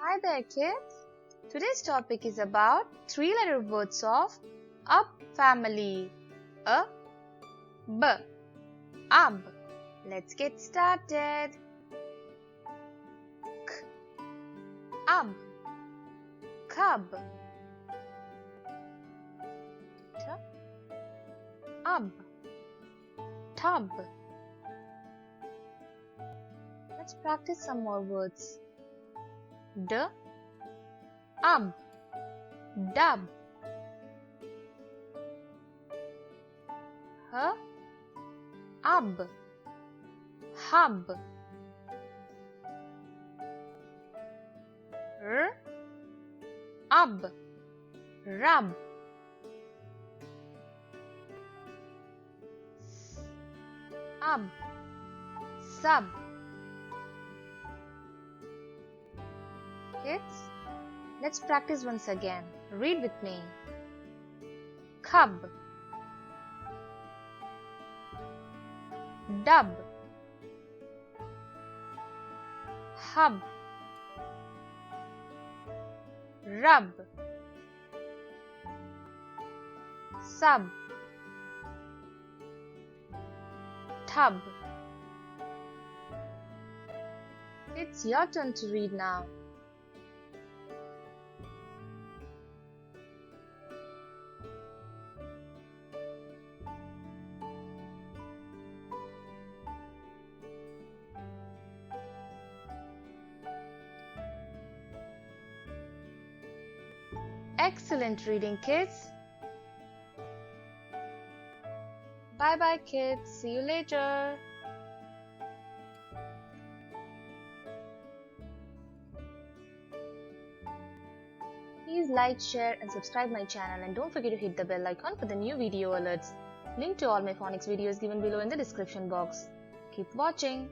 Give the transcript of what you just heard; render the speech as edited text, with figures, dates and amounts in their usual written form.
Hi there kids. Today's topic is about three-letter words of up family. A, B, ab. Let's get started. K, ab, cub. T, ab, tub. Let's practice some more words. D, ab, dub. H, ab, hub. R, ab, rub. S, ab, sub. Kids, let's practice once again. Read with me. Cub, dub, hub, rub, sub, tub. It's your turn to read now. Excellent reading, kids. Bye-bye, kids. See you later. Please like, share and subscribe my channel, and don't forget to hit the bell icon for the new video alerts. Link to all my phonics videos given below in the description box. Keep watching.